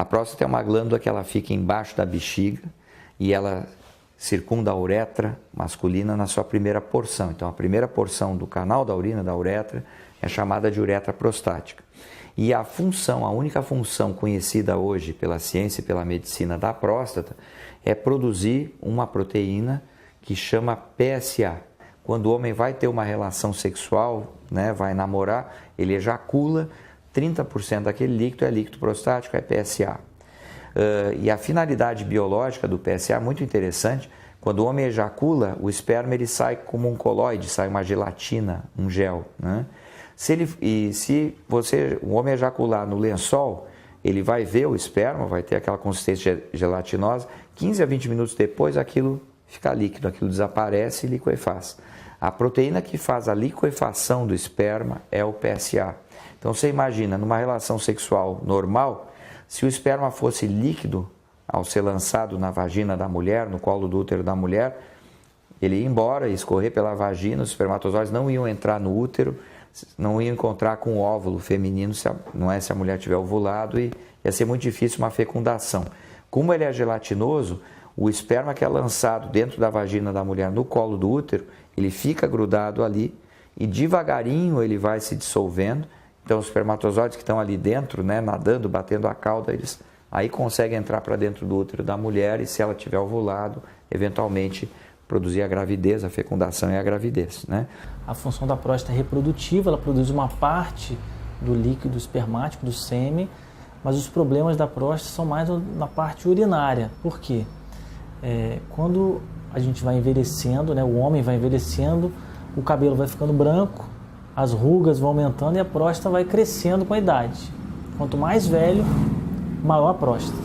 A próstata é uma glândula que ela fica embaixo da bexiga e ela circunda a uretra masculina na sua primeira porção. Então, a primeira porção do canal da urina, da uretra, é chamada de uretra prostática. E a função, a única função conhecida hoje pela ciência e pela medicina da próstata é produzir uma proteína que chama PSA. Quando o homem vai ter uma relação sexual, né, vai namorar, ele ejacula, 30% daquele líquido é líquido prostático, é PSA. E a finalidade biológica do PSA é muito interessante. Quando o homem ejacula, o esperma ele sai como um coloide, sai uma gelatina, um gel, né? Se o homem ejacular no lençol, ele vai ver o esperma, vai ter aquela consistência gelatinosa, 15 a 20 minutos depois aquilo fica líquido, aquilo desaparece e liquefaz. A proteína que faz a liquefação do esperma é o PSA. Então você imagina, numa relação sexual normal, se o esperma fosse líquido ao ser lançado na vagina da mulher, no colo do útero da mulher, ele ia embora, ia escorrer pela vagina, os espermatozoides não iam entrar no útero, não iam encontrar com o óvulo feminino, se a mulher tiver ovulado, e ia ser muito difícil uma fecundação. Como ele é gelatinoso, o esperma que é lançado dentro da vagina da mulher no colo do útero, ele fica grudado ali e devagarinho ele vai se dissolvendo. Então os espermatozoides que estão ali dentro, né, nadando, batendo a cauda, eles aí conseguem entrar para dentro do útero da mulher e, se ela tiver ovulado, eventualmente produzir a gravidez, a fecundação e a gravidez, né? A função da próstata é reprodutiva, ela produz uma parte do líquido espermático, do sêmen, mas os problemas da próstata são mais na parte urinária. Por quê? Quando a gente vai envelhecendo, né, o homem vai envelhecendo, o cabelo vai ficando branco, as rugas vão aumentando e a próstata vai crescendo com a idade. Quanto mais velho, maior a próstata.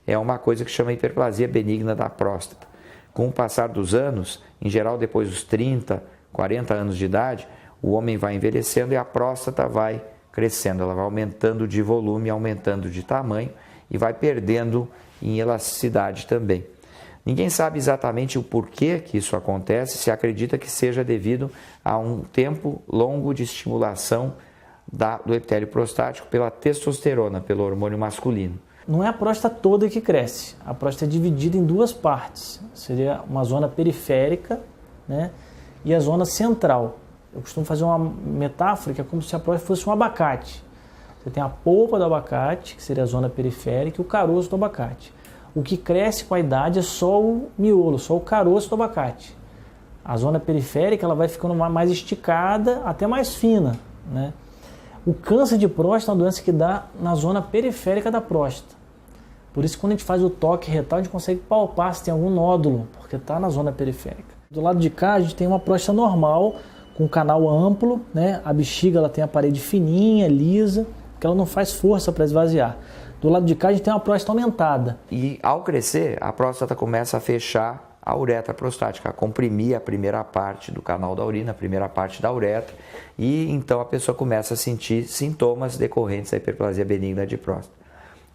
É uma coisa que chama hiperplasia benigna da próstata. Com o passar dos anos, em geral depois dos 30, 40 anos de idade, o homem vai envelhecendo e a próstata vai crescendo, ela vai aumentando de volume, aumentando de tamanho e vai perdendo em elasticidade também. Ninguém sabe exatamente o porquê que isso acontece, se acredita que seja devido a um tempo longo de estimulação do epitélio prostático pela testosterona, pelo hormônio masculino. Não é a próstata toda que cresce, a próstata é dividida em duas partes, seria uma zona periférica, né, e a zona central. Eu costumo fazer uma metáfora que é como se a próstata fosse um abacate. Você tem a polpa do abacate, que seria a zona periférica, e o caroço do abacate. O que cresce com a idade é só o miolo, só o caroço do abacate. A zona periférica ela vai ficando mais esticada, até mais fina, né? O câncer de próstata é uma doença que dá na zona periférica da próstata. Por isso, quando a gente faz o toque retal, a gente consegue palpar se tem algum nódulo, porque está na zona periférica. Do lado de cá, a gente tem uma próstata normal, com um canal amplo, né? A bexiga ela tem a parede fininha, lisa, porque ela não faz força para esvaziar. Do lado de cá, a gente tem uma próstata aumentada. E ao crescer, a próstata começa a fechar a uretra prostática, a comprimir a primeira parte do canal da urina, a primeira parte da uretra, e então a pessoa começa a sentir sintomas decorrentes da hiperplasia benigna de próstata.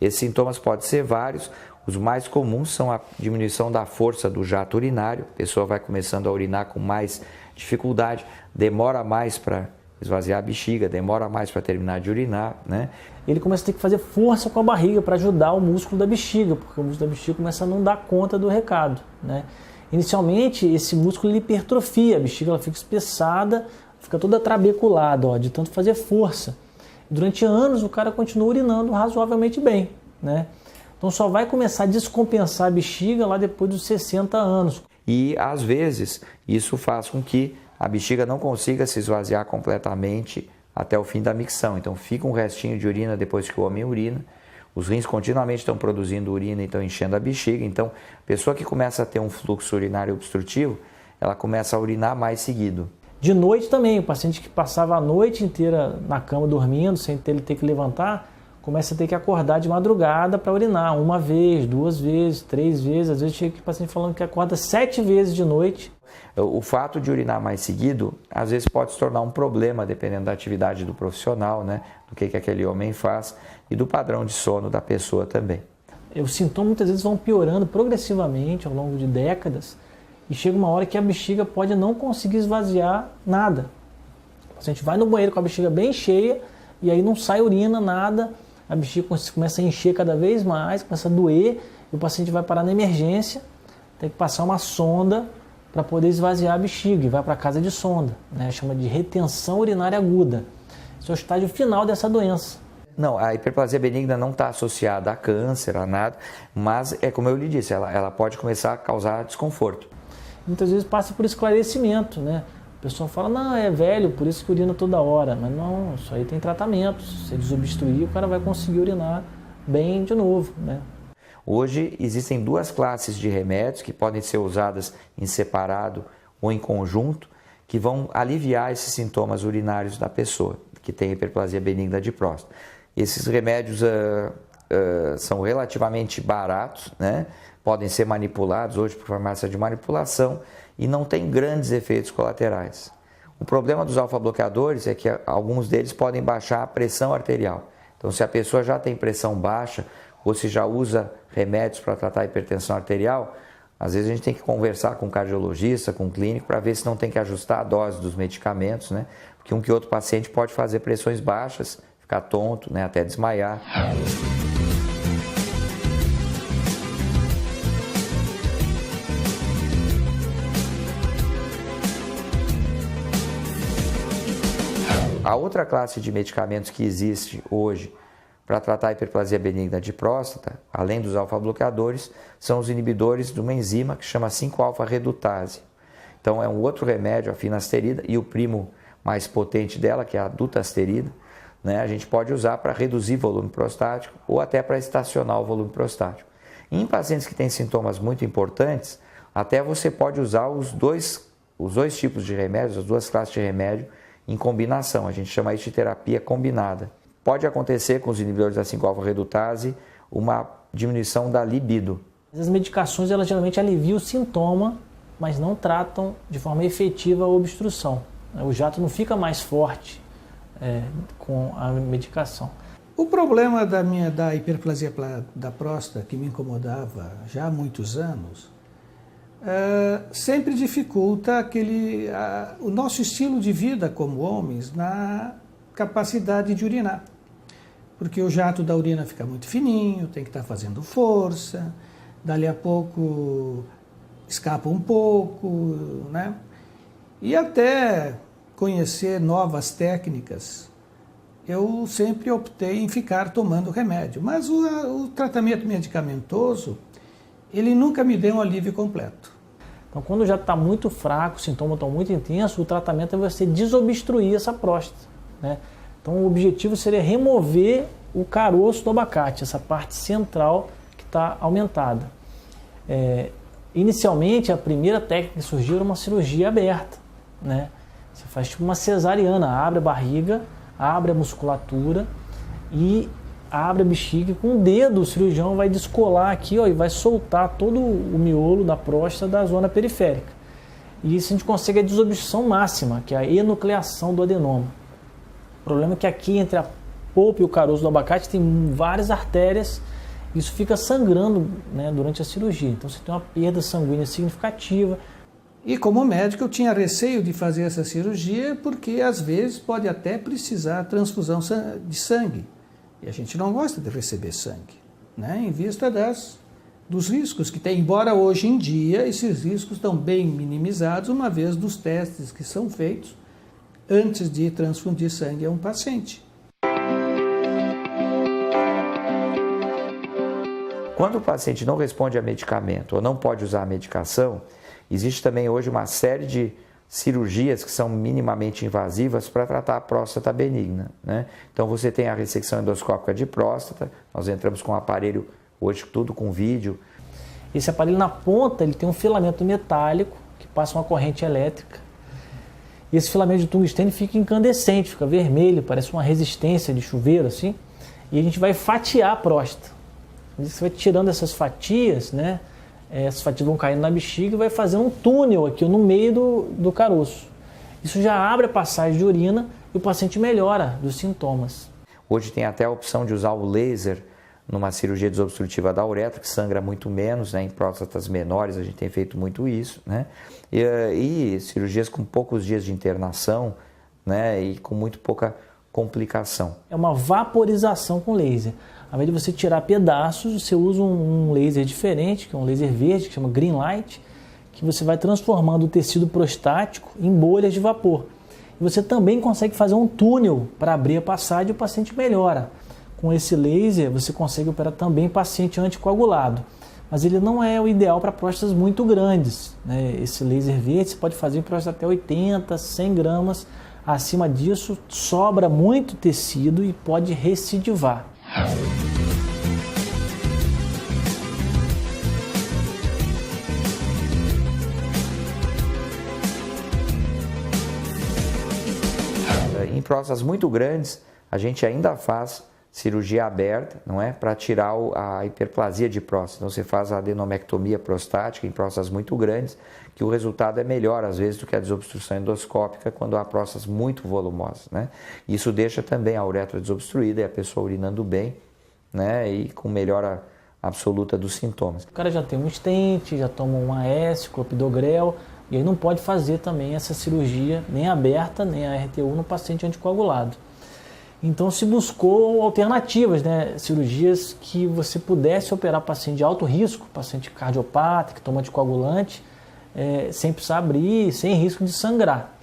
Esses sintomas podem ser vários, os mais comuns são a diminuição da força do jato urinário, a pessoa vai começando a urinar com mais dificuldade, demora mais para esvaziar a bexiga, demora mais para terminar de urinar, né? Ele começa a ter que fazer força com a barriga para ajudar o músculo da bexiga, porque o músculo da bexiga começa a não dar conta do recado, né? Inicialmente, esse músculo ele hipertrofia, a bexiga ela fica espessada, fica toda trabeculada, ó, de tanto fazer força. Durante anos, o cara continua urinando razoavelmente bem, né? Então, só vai começar a descompensar a bexiga lá depois dos 60 anos. E, às vezes, isso faz com que a bexiga não consiga se esvaziar completamente até o fim da micção. Então fica um restinho de urina depois que o homem urina. Os rins continuamente estão produzindo urina e estão enchendo a bexiga. Então a pessoa que começa a ter um fluxo urinário obstrutivo, ela começa a urinar mais seguido. De noite também, o paciente que passava a noite inteira na cama dormindo, sem ele ter que levantar, começa a ter que acordar de madrugada para urinar, uma vez, 2 vezes, 3 vezes. Às vezes chega o paciente falando que acorda 7 vezes de noite. O fato de urinar mais seguido, às vezes pode se tornar um problema, dependendo da atividade do profissional, né? Do que aquele homem faz e do padrão de sono da pessoa também. Os sintomas muitas vezes vão piorando progressivamente ao longo de décadas e chega uma hora que a bexiga pode não conseguir esvaziar nada. O paciente vai no banheiro com a bexiga bem cheia e aí não sai urina, nada, a bexiga começa a encher cada vez mais, começa a doer, e o paciente vai parar na emergência, tem que passar uma sonda para poder esvaziar a bexiga, e vai para a casa de sonda, né? Chama de retenção urinária aguda. Esse é o estágio final dessa doença. Não, a hiperplasia benigna não está associada a câncer, a nada, mas é como eu lhe disse, ela pode começar a causar desconforto. Muitas vezes passa por esclarecimento, né? O pessoal fala, não, é velho, por isso que urina toda hora. Mas não, isso aí tem tratamento. Se você desobstruir, o cara vai conseguir urinar bem de novo, né? Hoje existem duas classes de remédios que podem ser usadas em separado ou em conjunto, que vão aliviar esses sintomas urinários da pessoa que tem hiperplasia benigna de próstata. Esses remédios são relativamente baratos, né? Podem ser manipulados hoje por farmácia de manipulação e não tem grandes efeitos colaterais. O problema dos alfa-bloqueadores é que alguns deles podem baixar a pressão arterial. Então, se a pessoa já tem pressão baixa ou se já usa remédios para tratar a hipertensão arterial, às vezes a gente tem que conversar com o cardiologista, com o clínico, para ver se não tem que ajustar a dose dos medicamentos, né? Porque um que outro paciente pode fazer pressões baixas, ficar tonto, né? Até desmaiar. A outra classe de medicamentos que existe hoje para tratar a hiperplasia benigna de próstata, além dos alfa-bloqueadores, são os inibidores de uma enzima que chama 5-alfa-redutase. Então é um outro remédio, a finasterida, e o primo mais potente dela, que é a dutasterida, né, a gente pode usar para reduzir volume prostático ou até para estacionar o volume prostático. Em pacientes que têm sintomas muito importantes, até você pode usar os dois tipos de remédios, as duas classes de remédio, em combinação. A gente chama isso de terapia combinada. Pode acontecer com os inibidores da 5-alfa-redutase uma diminuição da libido. As medicações elas geralmente aliviam o sintoma, mas não tratam de forma efetiva a obstrução. O jato não fica mais forte com a medicação. O problema da hiperplasia da próstata, que me incomodava já há muitos anos, sempre dificulta o nosso estilo de vida como homens na capacidade de urinar. Porque o jato da urina fica muito fininho, tem que estar fazendo força, dali a pouco escapa um pouco, né? E até conhecer novas técnicas, eu sempre optei em ficar tomando remédio. Mas o tratamento medicamentoso, ele nunca me deu um alívio completo. Então, quando já está muito fraco, os sintomas estão muito intensos, o tratamento é você desobstruir essa próstata, né? Então, o objetivo seria remover o caroço do abacate, essa parte central que está aumentada. Inicialmente, a primeira técnica que surgiu era uma cirurgia aberta, né? Você faz tipo uma cesariana, abre a barriga, abre a musculatura e abre a bexiga, e com o dedo o cirurgião vai descolar aqui, ó, e vai soltar todo o miolo da próstata da zona periférica. E isso a gente consegue a desobstrução máxima, que é a enucleação do adenoma. O problema é que aqui entre a polpa e o caroço do abacate tem várias artérias, isso fica sangrando, né, durante a cirurgia. Então você tem uma perda sanguínea significativa. E como médico eu tinha receio de fazer essa cirurgia porque às vezes pode até precisar transfusão de sangue. E a gente não gosta de receber sangue, né, em vista dos riscos que tem. Embora hoje em dia esses riscos estão bem minimizados, uma vez dos testes que são feitos antes de transfundir sangue a um paciente. Quando o paciente não responde a medicamento ou não pode usar a medicação, existe também hoje uma série de cirurgias que são minimamente invasivas para tratar a próstata benigna, né? Então você tem a ressecção endoscópica de próstata, nós entramos com um aparelho, hoje tudo com vídeo. Esse aparelho na ponta ele tem um filamento metálico que passa uma corrente elétrica. E esse filamento de tungstênio fica incandescente, fica vermelho, parece uma resistência de chuveiro assim. E a gente vai fatiar a próstata. Você vai tirando essas fatias, né? Essas fatias vão caindo na bexiga e vai fazer um túnel aqui no meio do caroço. Isso já abre a passagem de urina e o paciente melhora dos sintomas. Hoje tem até a opção de usar o laser numa cirurgia desobstrutiva da uretra, que sangra muito menos, né? Em próstatas menores a gente tem feito muito isso, né? E cirurgias com poucos dias de internação, né? E com muito pouca complicação. É uma vaporização com laser. Ao invés de você tirar pedaços, você usa um laser diferente, que é um laser verde, que chama Green Light, que você vai transformando o tecido prostático em bolhas de vapor. E você também consegue fazer um túnel para abrir a passagem e o paciente melhora. Com esse laser, você consegue operar também paciente anticoagulado. Mas ele não é o ideal para próstatas muito grandes, né? Esse laser verde você pode fazer em próstata até 80, 100 gramas. Acima disso, sobra muito tecido e pode recidivar. Em próstatas muito grandes, a gente ainda faz cirurgia aberta, não é? Para tirar a hiperplasia de próstata. Então você faz a adenomectomia prostática em próstatas muito grandes, que o resultado é melhor às vezes do que a desobstrução endoscópica quando há próstatas muito volumosas, né? Isso deixa também a uretra desobstruída e a pessoa urinando bem, né? E com melhora absoluta dos sintomas. O cara já tem um stent, já toma um AS, clopidogrel, e aí não pode fazer também essa cirurgia nem aberta, nem a RTU no paciente anticoagulado. Então se buscou alternativas, né? Cirurgias que você pudesse operar paciente de alto risco, paciente cardiopata, que toma anticoagulante, sem precisar abrir, sem risco de sangrar.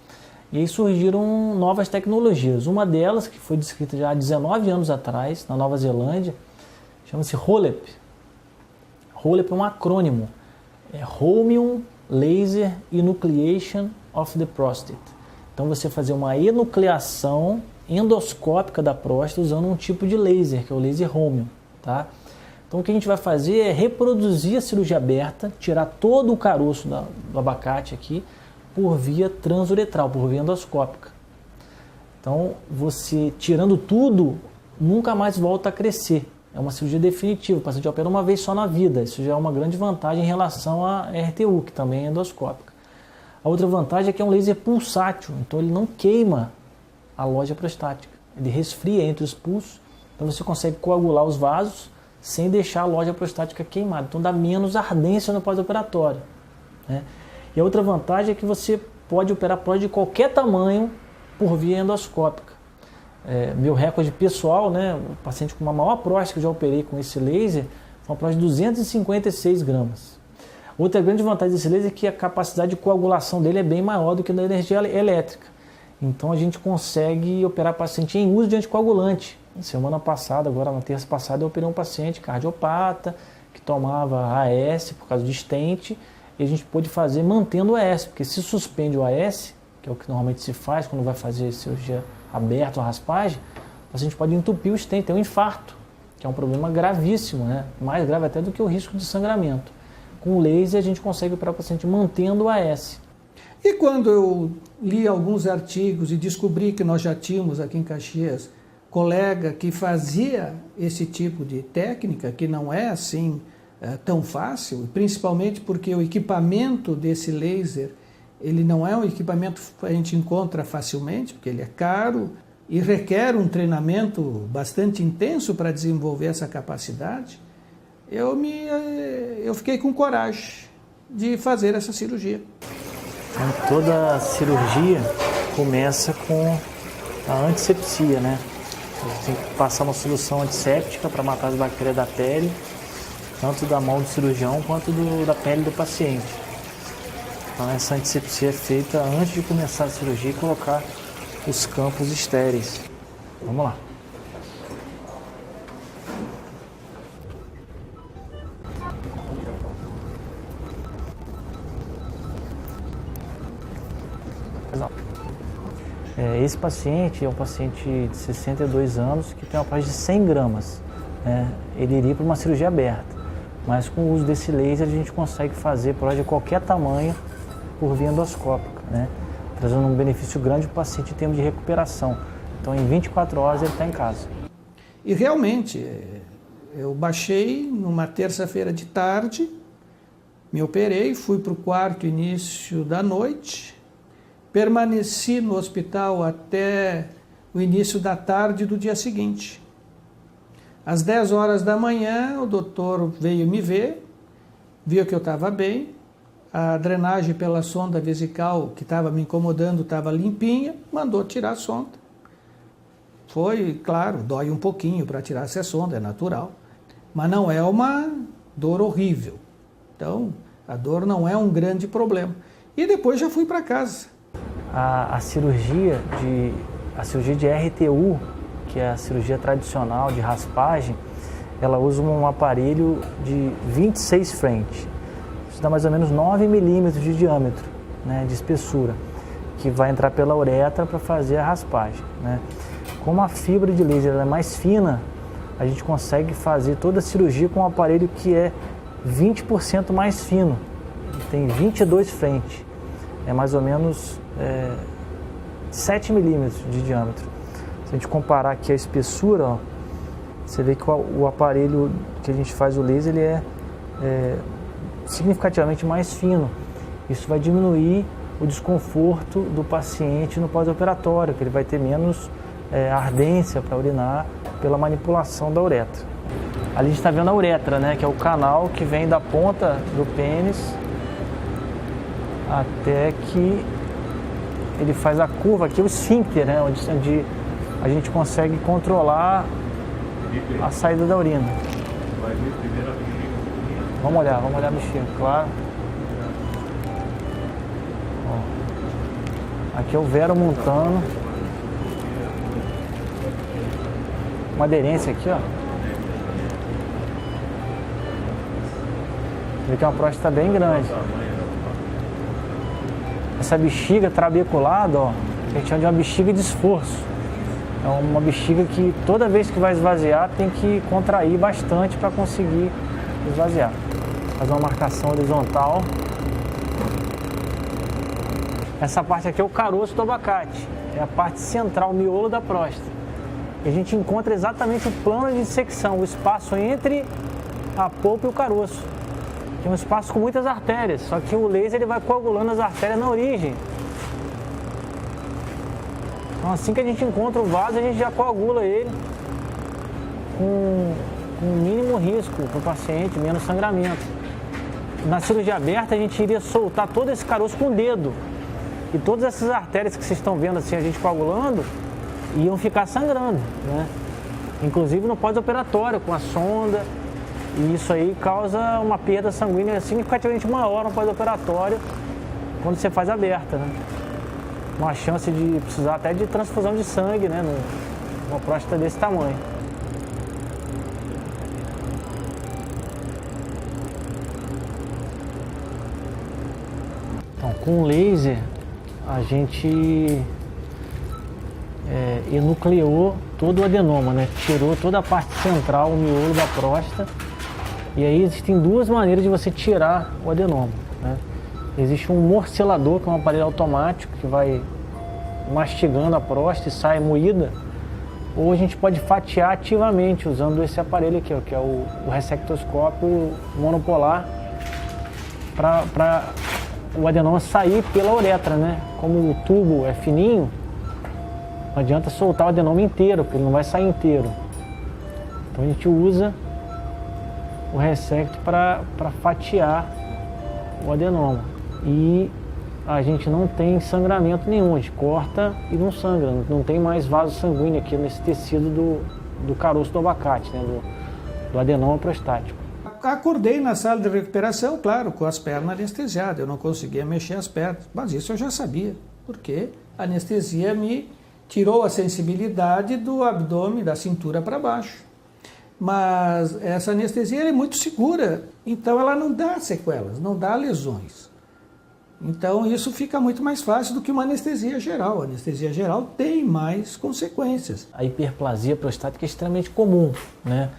E aí surgiram novas tecnologias. Uma delas, que foi descrita já há 19 anos atrás, na Nova Zelândia, chama-se HoLEP. HoLEP é um acrônimo. É Holmium Laser Enucleation of the Prostate. Então você fazer uma enucleação endoscópica da próstata usando um tipo de laser, que é o laser Holmium, tá? Então o que a gente vai fazer é reproduzir a cirurgia aberta, tirar todo o caroço do abacate aqui por via transuretral, por via endoscópica. Então você tirando tudo, nunca mais volta a crescer. É uma cirurgia definitiva, o paciente opera uma vez só na vida. Isso já é uma grande vantagem em relação à RTU, que também é endoscópica. A outra vantagem é que é um laser pulsátil, então ele não queima a loja prostática. Ele resfria entre os pulsos, então você consegue coagular os vasos sem deixar a loja prostática queimada. Então dá menos ardência no pós-operatório, né? E a outra vantagem é que você pode operar próstata de qualquer tamanho por via endoscópica. Meu recorde pessoal, né, o paciente com uma maior próstata que eu já operei com esse laser, foi uma próstata de 256 gramas. Outra grande vantagem desse laser é que a capacidade de coagulação dele é bem maior do que da energia elétrica. Então a gente consegue operar paciente em uso de anticoagulante. Semana passada, agora na terça passada, eu operei um paciente cardiopata que tomava AS por causa de stent, e a gente pôde fazer mantendo o AS, porque se suspende o AS, que é o que normalmente se faz quando vai fazer cirurgia aberta ou raspagem, o paciente pode entupir o stent, ter um infarto, que é um problema gravíssimo, né? Mais grave até do que o risco de sangramento. Com o laser a gente consegue operar o paciente mantendo o AS. E quando eu li alguns artigos e descobri que nós já tínhamos aqui em Caxias colega que fazia esse tipo de técnica, que não é assim tão fácil, principalmente porque o equipamento desse laser, ele não é um equipamento que a gente encontra facilmente, porque ele é caro e requer um treinamento bastante intenso para desenvolver essa capacidade. Eu fiquei com coragem de fazer essa cirurgia. Então, toda cirurgia começa com a antisepsia, né? A gente tem que passar uma solução antisséptica para matar as bactérias da pele, tanto da mão do cirurgião quanto da pele do paciente. Então essa antisepsia é feita antes de começar a cirurgia e colocar os campos estéreis. Vamos lá. Esse paciente é um paciente de 62 anos que tem uma próstata de 100 gramas. Né? Ele iria para uma cirurgia aberta, mas com o uso desse laser a gente consegue fazer próstata de qualquer tamanho por via endoscópica, né? Trazendo um benefício grande para o paciente em termos de recuperação. Então em 24 horas ele está em casa. E realmente, eu baixei numa terça-feira de tarde, me operei, fui para o quarto início da noite, permaneci no hospital até o início da tarde do dia seguinte. Às 10 horas da manhã, o doutor veio me ver, viu que eu estava bem, a drenagem pela sonda vesical que estava me incomodando estava limpinha, mandou tirar a sonda. foi, claro, dói um pouquinho para tirar essa sonda, é natural, mas não é uma dor horrível. Então, a dor não é um grande problema. E depois já fui para casa. A cirurgia de RTU, que é a cirurgia tradicional de raspagem, ela usa um aparelho de 26 frentes. Isso dá mais ou menos 9 milímetros de diâmetro, né, de espessura, que vai entrar pela uretra para fazer a raspagem, né. Como a fibra de laser ela é mais fina, a gente consegue fazer toda a cirurgia com um aparelho que é 20% mais fino. Tem 22 frentes. É mais ou menos 7 milímetros de diâmetro. Se a gente comparar aqui a espessura, ó, você vê que o aparelho que a gente faz o laser ele é significativamente mais fino. Isso vai diminuir o desconforto do paciente no pós-operatório, que ele vai ter menos ardência para urinar pela manipulação da uretra. Ali a gente está vendo a uretra, né, que é o canal que vem da ponta do pênis até que ele faz a curva aqui, o esfíncter, né, onde a gente consegue controlar a saída da urina. Vamos olhar a bexiga, claro. Ó. Aqui é o Vero Montano. Uma aderência aqui, ó. Vê que é uma próstata bem grande. Essa bexiga trabeculada, ó, a gente chama de uma bexiga de esforço. É uma bexiga que toda vez que vai esvaziar tem que contrair bastante para conseguir esvaziar. Fazer uma marcação horizontal. Essa parte aqui é o caroço do abacate. É a parte central, o miolo da próstata. E a gente encontra exatamente o plano de dissecção, o espaço entre a polpa e o caroço. Tem um espaço com muitas artérias, só que o laser ele vai coagulando as artérias na origem. Então assim que a gente encontra o vaso, a gente já coagula ele com mínimo risco para o paciente, menos sangramento. Na cirurgia aberta a gente iria soltar todo esse caroço com o dedo. E todas essas artérias que vocês estão vendo assim, a gente coagulando, iam ficar sangrando, né? Inclusive no pós-operatório, com a sonda. E isso aí causa uma perda sanguínea significativamente maior no pós-operatório quando você faz aberta, né? Uma chance de precisar até de transfusão de sangue, né? Numa próstata desse tamanho. Então, com o laser, a gente enucleou todo o adenoma, né? Tirou toda a parte central, o miolo da próstata. E aí existem duas maneiras de você tirar o adenoma, né? Existe um morcelador, que é um aparelho automático que vai mastigando a próstata e sai moída. Ou a gente pode fatiar ativamente usando esse aparelho aqui, ó, que é o ressectoscópio monopolar, para o adenoma sair pela uretra, né? Como o tubo é fininho, não adianta soltar o adenoma inteiro, porque ele não vai sair inteiro. Então a gente usa o ressecto para fatiar o adenoma. E a gente não tem sangramento nenhum, a gente corta e não sangra, não tem mais vaso sanguíneo aqui nesse tecido do caroço do abacate, né? do adenoma prostático. Acordei na sala de recuperação, claro, com as pernas anestesiadas, eu não conseguia mexer as pernas, mas isso eu já sabia, porque a anestesia me tirou a sensibilidade do abdômen, da cintura para baixo. Mas essa anestesia é muito segura, então ela não dá sequelas, não dá lesões. Então isso fica muito mais fácil do que uma anestesia geral. A anestesia geral tem mais consequências. A hiperplasia prostática é extremamente comum, né?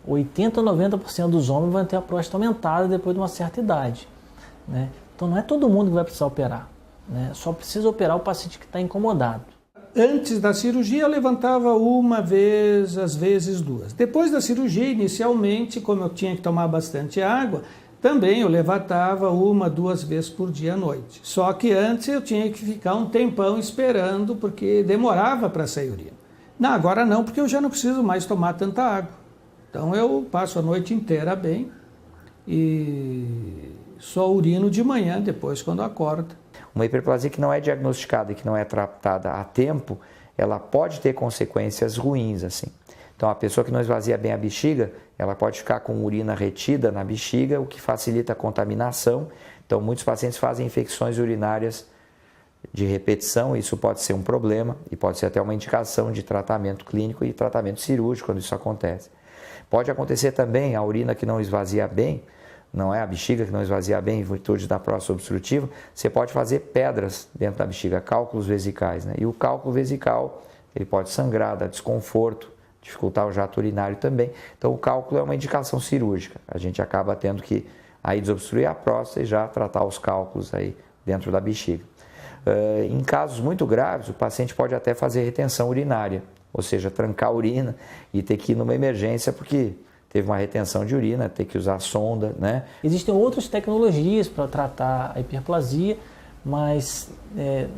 80 a 90% dos homens vão ter a próstata aumentada depois de uma certa idade, né? Então não é todo mundo que vai precisar operar, né? Só precisa operar o paciente que está incomodado. Antes da cirurgia eu levantava uma vez, às vezes duas. Depois da cirurgia, inicialmente, como eu tinha que tomar bastante água, também eu levantava uma, duas vezes por dia à noite. Só que antes eu tinha que ficar um tempão esperando, porque demorava para sair urina. Não, agora não, porque eu já não preciso mais tomar tanta água. Então eu passo a noite inteira bem e só urino de manhã, depois quando acordo. Uma hiperplasia que não é diagnosticada e que não é tratada a tempo, ela pode ter consequências ruins, assim. Então, a pessoa que não esvazia bem a bexiga, ela pode ficar com urina retida na bexiga, o que facilita a contaminação. Então, muitos pacientes fazem infecções urinárias de repetição, isso pode ser um problema e pode ser até uma indicação de tratamento clínico e tratamento cirúrgico quando isso acontece. Pode acontecer também a urina que não esvazia bem, não é a bexiga que não esvazia bem em virtude da próstata obstrutiva, você pode fazer pedras dentro da bexiga, cálculos vesicais, né? E o cálculo vesical, ele pode sangrar, dar desconforto, dificultar o jato urinário também. Então o cálculo é uma indicação cirúrgica. A gente acaba tendo que aí desobstruir a próstata e já tratar os cálculos aí dentro da bexiga. Em casos muito graves, o paciente pode até fazer retenção urinária, ou seja, trancar a urina e ter que ir numa emergência porque teve uma retenção de urina, ter que usar sonda, né? Existem outras tecnologias para tratar a hiperplasia, mas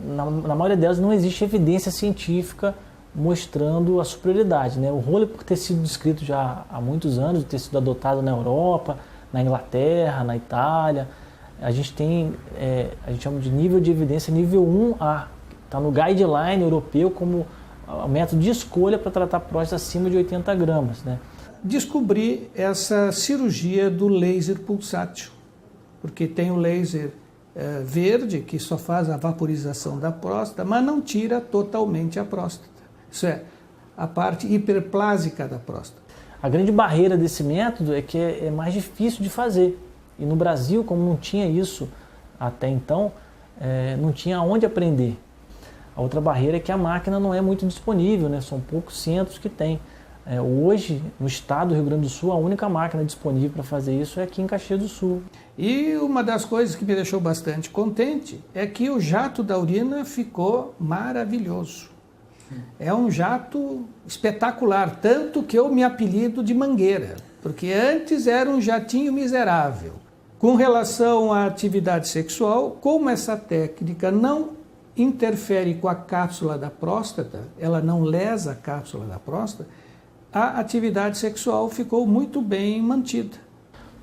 na maioria delas não existe evidência científica mostrando a superioridade, né? O role, por ter sido descrito já há muitos anos, ter sido adotado na Europa, na Inglaterra, na Itália, a gente tem, a gente chama de nível de evidência nível 1A, está no guideline europeu como o método de escolha para tratar próstata acima de 80 gramas, né? Descobri essa cirurgia do laser pulsátil, porque tem o laser verde, que só faz a vaporização da próstata, mas não tira totalmente a próstata. Isso é, a parte hiperplásica da próstata. A grande barreira desse método é que é mais difícil de fazer. E no Brasil, como não tinha isso até então, não tinha onde aprender. A outra barreira é que a máquina não é muito disponível, né? São poucos centros que tem. Hoje, no estado do Rio Grande do Sul, a única máquina disponível para fazer isso é aqui em Caxias do Sul. E uma das coisas que me deixou bastante contente é que o jato da urina ficou maravilhoso. É um jato espetacular, tanto que eu me apelido de mangueira, porque antes era um jatinho miserável. Com relação à atividade sexual, como essa técnica não interfere com a cápsula da próstata, ela não lesa a cápsula da próstata, a atividade sexual ficou muito bem mantida.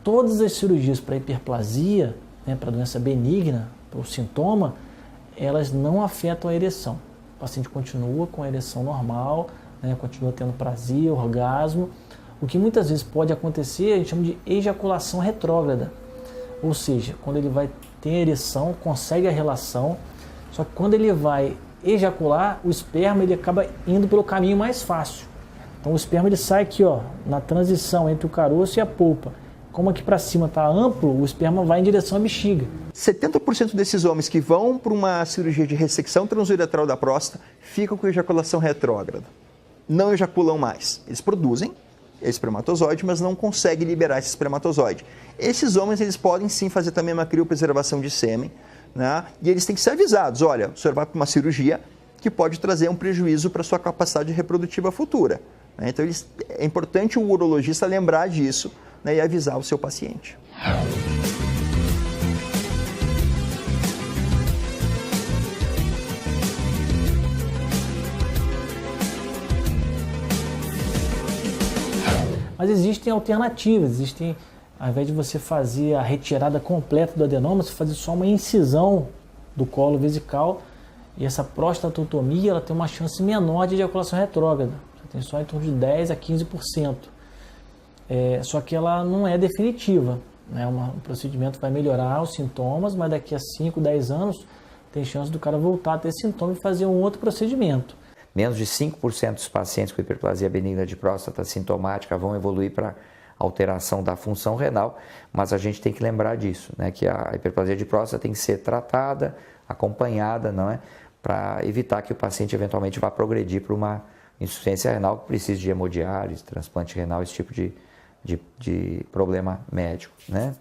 Todas as cirurgias para hiperplasia, né, para doença benigna, para o sintoma, elas não afetam a ereção. O paciente continua com a ereção normal, né, continua tendo prazer, orgasmo. O que muitas vezes pode acontecer, a gente chama de ejaculação retrógrada. Ou seja, quando ele vai ter ereção, consegue a relação, só que quando ele vai ejacular, o esperma ele acaba indo pelo caminho mais fácil. Então o esperma ele sai aqui, ó, na transição entre o caroço e a polpa. Como aqui para cima está amplo, o esperma vai em direção à bexiga. 70% desses homens que vão para uma cirurgia de ressecção transuretral da próstata ficam com ejaculação retrógrada. Não ejaculam mais. Eles produzem espermatozoide, mas não conseguem liberar esse espermatozoide. Esses homens eles podem sim fazer também uma criopreservação de sêmen, né? E eles têm que ser avisados, olha, o senhor vai para uma cirurgia que pode trazer um prejuízo para a sua capacidade reprodutiva futura. Né? Então é importante o urologista lembrar disso, né, e avisar o seu paciente. Mas existem alternativas, ao invés de você fazer a retirada completa do adenoma, você fazer só uma incisão do colo vesical, e essa prostatotomia ela tem uma chance menor de ejaculação retrógrada, você tem só em torno de 10 a 15%. Só que ela não é definitiva, né? Um procedimento vai melhorar os sintomas, mas daqui a 5, 10 anos tem chance do cara voltar a ter sintoma e fazer um outro procedimento. Menos de 5% dos pacientes com hiperplasia benigna de próstata sintomática vão evoluir para alteração da função renal, mas a gente tem que lembrar disso, né? Que a hiperplasia de próstata tem que ser tratada, acompanhada, não é? Para evitar que o paciente eventualmente vá progredir para uma insuficiência renal que precise de hemodiálise, transplante renal, esse tipo de problema médico, né?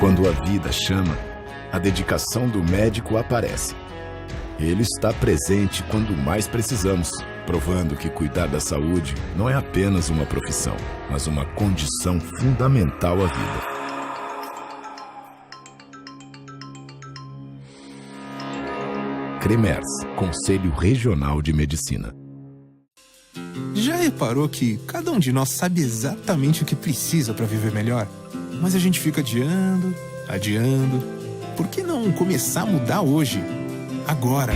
Quando a vida chama, a dedicação do médico aparece. Ele está presente quando mais precisamos, provando que cuidar da saúde não é apenas uma profissão, mas uma condição fundamental à vida. CREMERS, Conselho Regional de Medicina. Já reparou que cada um de nós sabe exatamente o que precisa para viver melhor? Mas a gente fica adiando. Por que não começar a mudar hoje? Agora.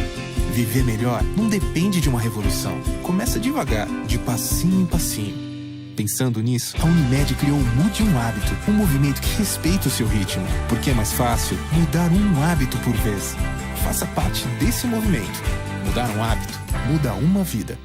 Viver melhor não depende de uma revolução. Começa devagar, de passinho em passinho. Pensando nisso, a Unimed criou o Mude um Hábito, um movimento que respeita o seu ritmo, porque é mais fácil mudar um hábito por vez. Faça parte desse movimento. Mudar um hábito, muda uma vida.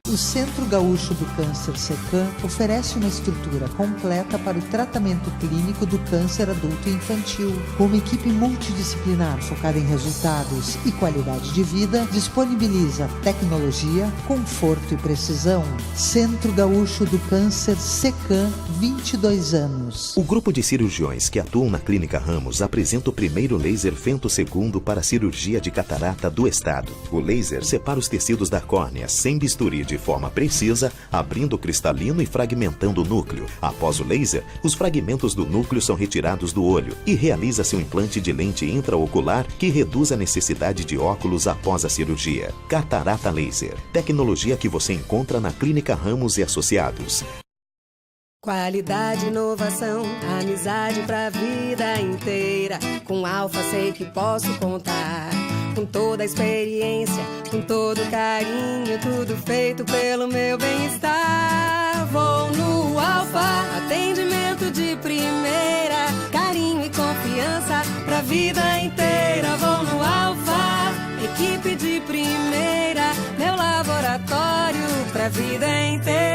O Centro Gaúcho do Câncer SECAM oferece uma estrutura completa para o tratamento clínico do câncer adulto e infantil. Com uma equipe multidisciplinar focada em resultados e qualidade de vida, disponibiliza tecnologia, conforto e precisão. Centro Gaúcho do Câncer SECAM, 22 anos. O grupo de cirurgiões que atuam na Clínica Ramos apresenta o primeiro laser femtossegundo para cirurgia de catarata do estado. O laser separa os tecidos da córnea sem bisturi de forma precisa, abrindo o cristalino e fragmentando o núcleo. Após o laser, os fragmentos do núcleo são retirados do olho e realiza-se um implante de lente intraocular que reduz a necessidade de óculos após a cirurgia. Catarata Laser, tecnologia que você encontra na Clínica Ramos e Associados. Qualidade, inovação, amizade pra vida inteira. Com Alfa sei que posso contar. Com toda a experiência, com todo carinho, tudo feito pelo meu bem-estar. Vou no Alfa, atendimento de primeira, carinho e confiança pra vida inteira. Vou no Alfa, equipe de primeira, meu laboratório pra vida inteira.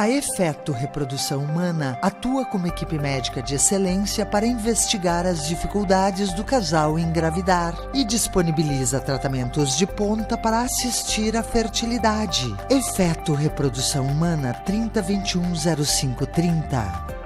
A Efeto Reprodução Humana atua como equipe médica de excelência para investigar as dificuldades do casal em engravidar e disponibiliza tratamentos de ponta para assistir à fertilidade. Efeto Reprodução Humana 3021 0530.